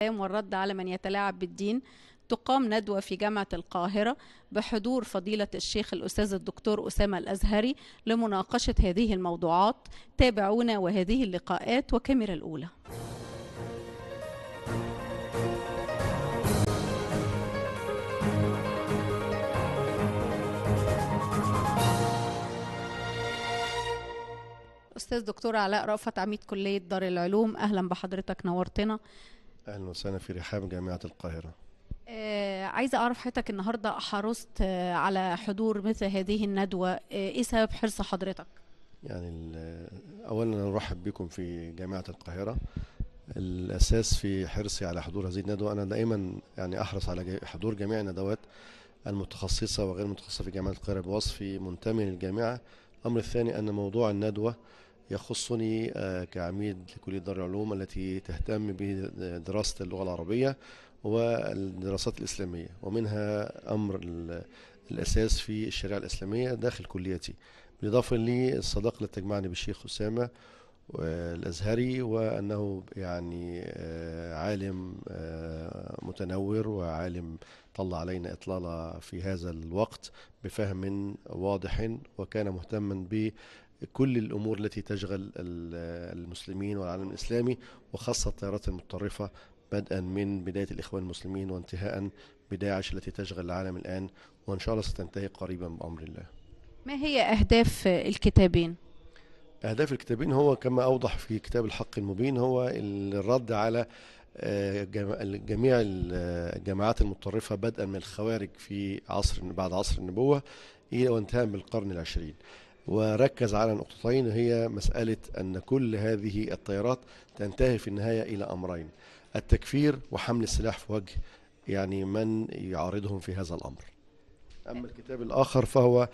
والرد على من يتلاعب بالدين. تقام ندوة في جامعة القاهرة بحضور فضيلة الشيخ الأستاذ الدكتور أسامة الأزهري لمناقشة هذه الموضوعات. تابعونا وهذه اللقاءات وكاميرا الأولى. أستاذ دكتور علاء رأفت، عميد كلية دار العلوم، أهلا بحضرتك، نورتنا. أهلا وسهلا في رحاب جامعة القاهرة. عايزة أعرف حضرتك النهاردة حرصت على حضور مثل هذه الندوة، إيه سبب حرص حضرتك؟ يعني أولا نرحب بكم في جامعة القاهرة. الأساس في حرصي على حضور هذه الندوة، أنا دائما يعني أحرص على حضور جميع الندوات المتخصصة وغير المتخصصة في جامعة القاهرة بوصفي منتمي للجامعة. الأمر الثاني أن موضوع الندوة يخصني كعميد لكلية دار العلوم التي تهتم بدراسة اللغة العربية والدراسات الإسلامية، ومنها أمر الأساس في الشريعة الإسلامية داخل كليتي، بالإضافة للصداقة التي تجمعني بالشيخ أسامة الأزهري، وأنه يعني عالم متنور وعالم طلع علينا إطلالة في هذا الوقت بفهم واضح، وكان مهتما بكل الأمور التي تشغل المسلمين والعالم الإسلامي، وخاصة التيارات المتطرفة، بدءا من بداية الإخوان المسلمين وانتهاء بداعش التي تشغل العالم الآن، وإن شاء الله ستنتهي قريبا بأمر الله. ما هي أهداف الكتابين؟ أهداف الكتابين هو كما أوضح في كتاب الحق المبين، هو الرد على جميع الجماعات المتطرفة بدءا من الخوارج في بعد عصر النبوة إلى وانتهاء بالقرن العشرين، وركز على نقطتين، هي مسألة أن كل هذه التيارات تنتهي في النهاية إلى أمرين: التكفير وحمل السلاح في وجه يعني من يعارضهم في هذا الأمر. أما الكتاب الآخر فهو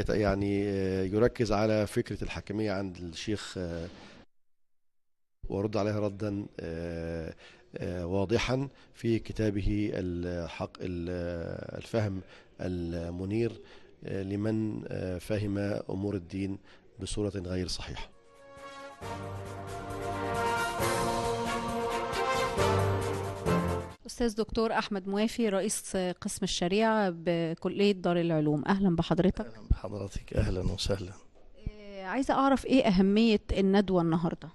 يعني يركز على فكرة الحاكمية عند الشيخ ورد عليها ردا واضحا في كتابه الفهم المنير لمن فهم أمور الدين بصورة غير صحيحة. أستاذ دكتور أحمد موافي، رئيس قسم الشريعة بكلية دار العلوم، أهلا بحضرتك. أهلا بحضرتك، أهلا وسهلا. عايزة أعرف إيه أهمية الندوة النهاردة؟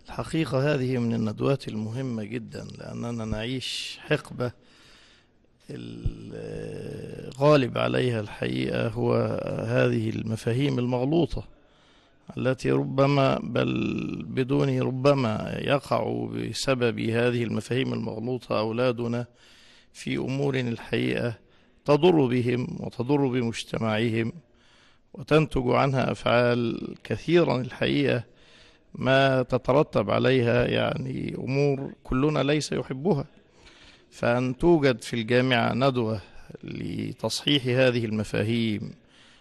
الحقيقة هذه من الندوات المهمة جدا، لأننا نعيش حقبة الغالب عليها الحقيقة هو هذه المفاهيم المغلوطة التي ربما بل بدون ربما يقع بسبب هذه المفاهيم المغلوطة أولادنا في أمور الحقيقة تضر بهم وتضر بمجتمعهم، وتنتج عنها أفعال كثيرا الحقيقة ما تترتب عليها يعني أمور كلنا ليس يحبها. فأن توجد في الجامعة ندوة لتصحيح هذه المفاهيم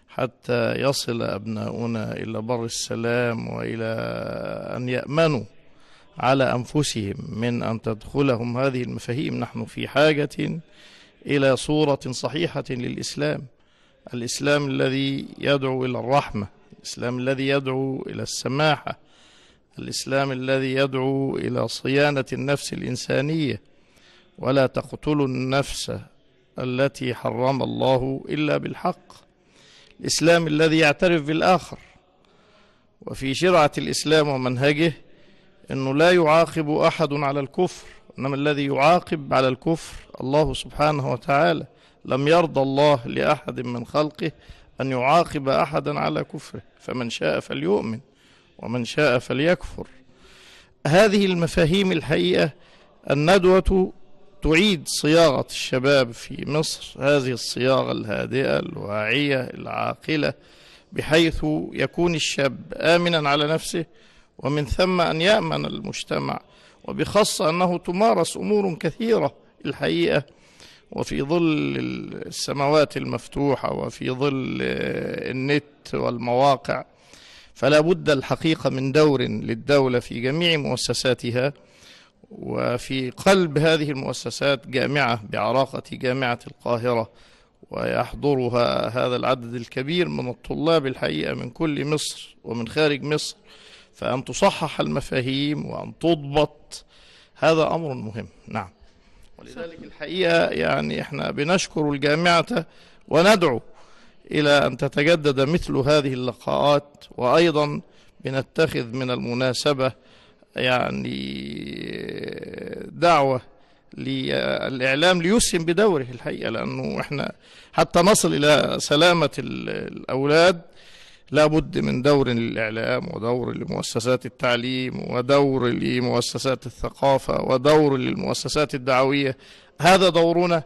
حتى يصل أبناؤنا إلى بر السلام وإلى أن يأمنوا على أنفسهم من أن تدخلهم هذه المفاهيم. نحن في حاجة إلى صورة صحيحة للإسلام، الإسلام الذي يدعو إلى الرحمة، الإسلام الذي يدعو إلى السماحة، الإسلام الذي يدعو إلى صيانة النفس الإنسانية، ولا تقتلوا النفس التي حرم الله إلا بالحق، الإسلام الذي يعترف بالآخر. وفي شرعة الإسلام ومنهجه أنه لا يعاقب أحد على الكفر، إنما الذي يعاقب على الكفر الله سبحانه وتعالى. لم يرضى الله لأحد من خلقه أن يعاقب أحدا على كفره، فمن شاء فليؤمن ومن شاء فليكفر. هذه المفاهيم الحقيقة الندوة تعيد صياغة الشباب في مصر، هذه الصياغة الهادئة الواعية العاقلة، بحيث يكون الشاب آمنا على نفسه، ومن ثم أن يأمن المجتمع، وبخاصة أنه تمارس أمور كثيرة الحقيقة، وفي ظل السماوات المفتوحة وفي ظل النت والمواقع، فلا بد الحقيقة من دور للدولة في جميع مؤسساتها. وفي قلب هذه المؤسسات جامعة بعراقة جامعة القاهرة، ويحضرها هذا العدد الكبير من الطلاب الحقيقة من كل مصر ومن خارج مصر، فأن تصحح المفاهيم وأن تضبط هذا أمر مهم. نعم. ولذلك الحقيقة يعني احنا بنشكر الجامعة وندعو إلى أن تتجدد مثل هذه اللقاءات، وأيضا بنتخذ من المناسبة يعني دعوة للإعلام ليسهم بدوره الحقيقة، لأنه احنا حتى نصل إلى سلامة الأولاد لابد من دور للإعلام، ودور لمؤسسات التعليم، ودور لمؤسسات الثقافة، ودور للمؤسسات الدعوية. هذا دورنا،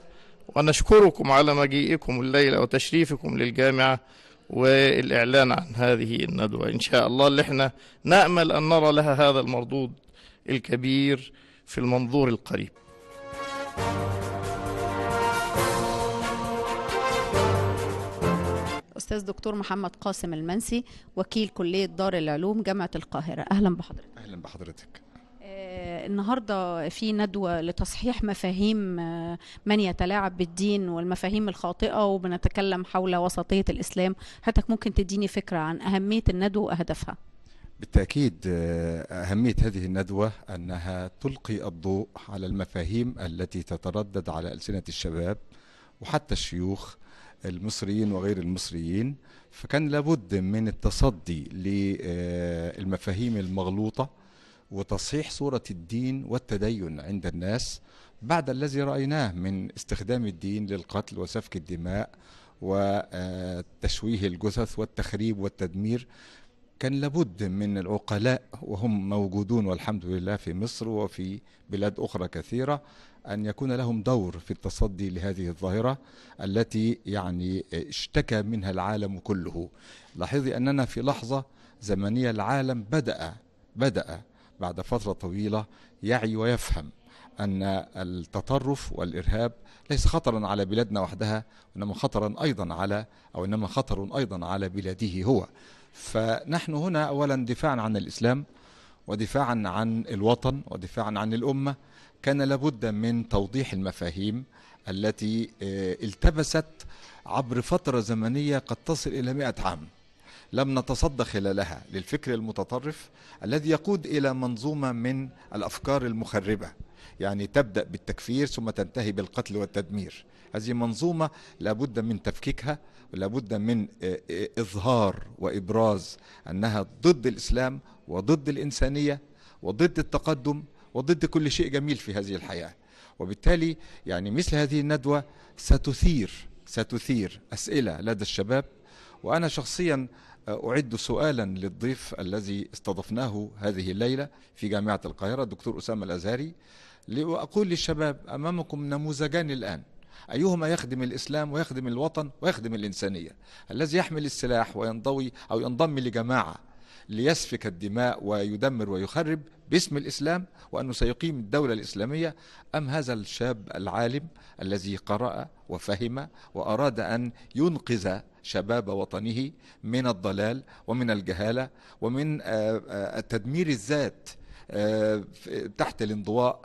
ونشكركم على مجيئكم الليلة وتشريفكم للجامعة والإعلان عن هذه الندوة إن شاء الله، اللي احنا نأمل أن نرى لها هذا المردود الكبير في المنظور القريب. أستاذ دكتور محمد قاسم المنسي، وكيل كلية دار العلوم جامعة القاهرة، أهلا بحضرتك. أهلا بحضرتك. النهاردة في ندوة لتصحيح مفاهيم من يتلاعب بالدين والمفاهيم الخاطئة، وبنتكلم حول وسطية الإسلام. حضرتك ممكن تديني فكرة عن أهمية الندوة وأهدافها؟ بالتأكيد أهمية هذه الندوة أنها تلقي الضوء على المفاهيم التي تتردد على ألسنة الشباب وحتى الشيوخ المصريين وغير المصريين، فكان لابد من التصدي للمفاهيم المغلوطة وتصحيح صورة الدين والتدين عند الناس بعد الذي رأيناه من استخدام الدين للقتل وسفك الدماء وتشويه الجثث والتخريب والتدمير. كان لابد من العقلاء، وهم موجودون والحمد لله في مصر وفي بلاد أخرى كثيرة، أن يكون لهم دور في التصدي لهذه الظاهرة التي يعني اشتكى منها العالم كله. لاحظي أننا في لحظة زمنية العالم بدأ بعد فترة طويلة يعي ويفهم أن التطرف والإرهاب ليس خطرا على بلادنا وحدها، وإنما خطر أيضا على بلاده هو. فنحن هنا أولا دفاعا عن الإسلام، ودفاعا عن الوطن، ودفاعا عن الأمة. كان لابد من توضيح المفاهيم التي التبست عبر فترة زمنية قد تصل إلى 100 عام لم نتصدى خلالها للفكر المتطرف الذي يقود إلى منظومة من الأفكار المخربة، يعني تبدأ بالتكفير ثم تنتهي بالقتل والتدمير. هذه منظومة لابد من تفكيكها، ولابد من إظهار وإبراز أنها ضد الإسلام وضد الإنسانية وضد التقدم وضد كل شيء جميل في هذه الحياة. وبالتالي يعني مثل هذه الندوة ستثير أسئلة لدى الشباب. وأنا شخصيا أعد سؤالا للضيف الذي استضفناه هذه الليلة في جامعة القاهرة الدكتور أسامة الأزهري، لأقول للشباب أمامكم نموذجان الآن، أيهما يخدم الإسلام ويخدم الوطن ويخدم الإنسانية؟ الذي يحمل السلاح وينضوي أو ينضم لجماعة ليسفك الدماء ويدمر ويخرب باسم الإسلام وأنه سيقيم الدولة الإسلامية، أم هذا الشاب العالم الذي قرأ وفهم وأراد أن ينقذ شباب وطنه من الضلال ومن الجهالة ومن تدمير الذات تحت الانضواء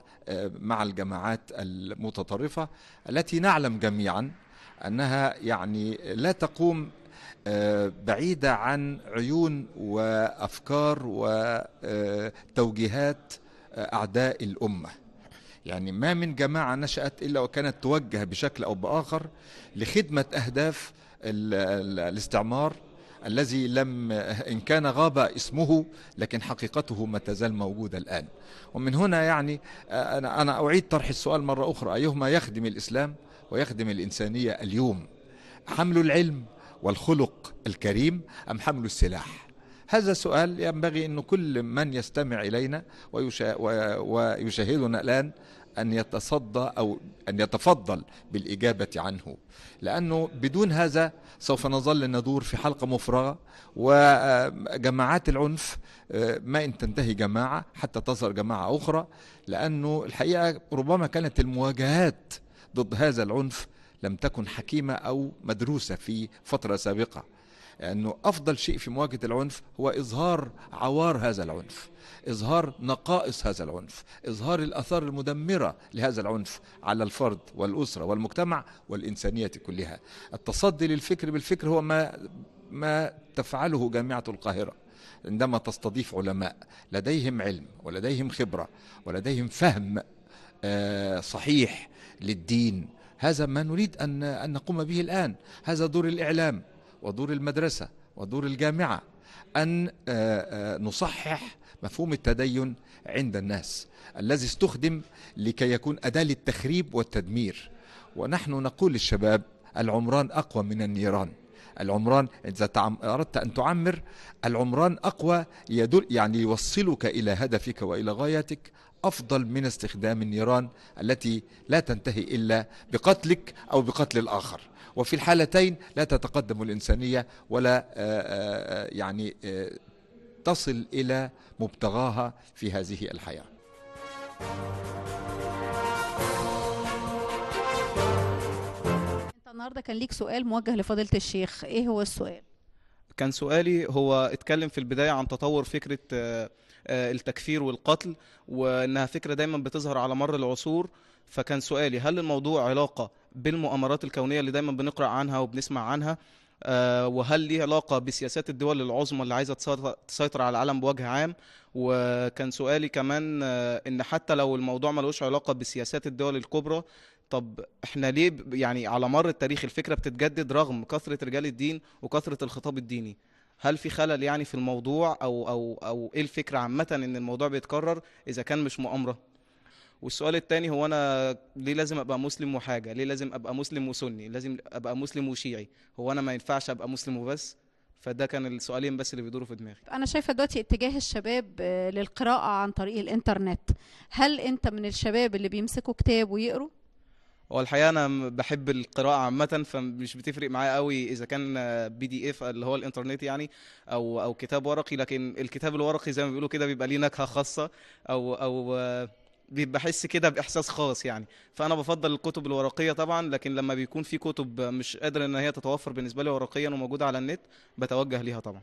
مع الجماعات المتطرفة التي نعلم جميعا أنها يعني لا تقوم بعيدة عن عيون وأفكار وتوجيهات أعداء الأمة. يعني ما من جماعة نشأت إلا وكانت توجه بشكل أو بآخر لخدمة أهداف الاستعمار الذي لم إن كان غاب اسمه لكن حقيقته ما تزال موجودة الآن. ومن هنا يعني أنا أعيد طرح السؤال مرة أخرى، أيهما يخدم الإسلام ويخدم الإنسانية اليوم؟ حمل العلم والخلق الكريم أم حمل السلاح؟ هذا سؤال ينبغي أن كل من يستمع إلينا ويشاهدنا الآن أن يتصدى أو أن يتفضل بالإجابة عنه، لأنه بدون هذا سوف نظل ندور في حلقة مفرغة، وجماعات العنف ما إن تنتهي جماعة حتى تظهر جماعة أخرى، لأنه الحقيقة ربما كانت المواجهات ضد هذا العنف لم تكن حكيمة أو مدروسة في فترة سابقة، لأنه أفضل شيء في مواجهة العنف هو إظهار عوار هذا العنف، إظهار نقائص هذا العنف، إظهار الآثار المدمرة لهذا العنف على الفرد والأسرة والمجتمع والإنسانية كلها. التصدي للفكر بالفكر هو ما تفعله جامعة القاهرة عندما تستضيف علماء لديهم علم ولديهم خبرة ولديهم فهم صحيح للدين. هذا ما نريد أن نقوم به الآن. هذا دور الإعلام ودور المدرسة ودور الجامعة، أن نصحح مفهوم التدين عند الناس الذي استخدم لكي يكون أداة للتخريب والتدمير. ونحن نقول للشباب: العمران أقوى من النيران. العمران إذا أردت أن تعمر، العمران أقوى، يدل يعني يوصلك إلى هدفك وإلى غايتك أفضل من استخدام النيران التي لا تنتهي إلا بقتلك أو بقتل الآخر. وفي الحالتين لا تتقدم الإنسانية ولا يعني تصل إلى مبتغاها في هذه الحياة. انت النهارده كان ليك سؤال موجه لفضيلة الشيخ، ايه هو السؤال؟ كان سؤالي هو اتكلم في البداية عن تطور فكرة التكفير والقتل، وانها فكرة دايما بتظهر على مر العصور. فكان سؤالي: هل الموضوع علاقة بالمؤامرات الكونية اللي دايما بنقرأ عنها وبنسمع عنها، وهل ليه علاقة بسياسات الدول العظمى اللي عايزة تسيطر على العالم بوجه عام؟ وكان سؤالي كمان ان حتى لو الموضوع ملوش علاقة بسياسات الدول الكبرى، طب احنا ليه يعني على مر التاريخ الفكرة بتتجدد رغم كثرة رجال الدين وكثرة الخطاب الديني؟ هل في خلل يعني في الموضوع او ايه الفكرة عامة ان الموضوع بيتكرر اذا كان مش مؤامرة؟ والسؤال التاني هو: انا ليه لازم ابقى مسلم وحاجة؟ ليه لازم ابقى مسلم وسني؟ لازم ابقى مسلم وشيعي؟ هو انا ما ينفعش ابقى مسلم وبس؟ فده كان السؤالين بس اللي بيدوروا في دماغي. انا شايفه دلوقتي اتجاه الشباب للقراءه عن طريق الانترنت، هل انت من الشباب اللي بيمسكوا كتاب ويقروا؟ هو الحقيقة أنا بحب القراءة عامة، فمش بتفرق معايا قوي إذا كان PDF اللي هو الإنترنت يعني أو كتاب ورقي، لكن الكتاب الورقي زي ما بيقولوا كده بيبقى ليه نكهة خاصة أو بحس كده بإحساس خاص يعني. فأنا بفضل الكتب الورقية طبعا، لكن لما بيكون في كتب مش قادر إن هي تتوفر بالنسبة لي ورقيا وموجودة على النت بتوجه ليها طبعا.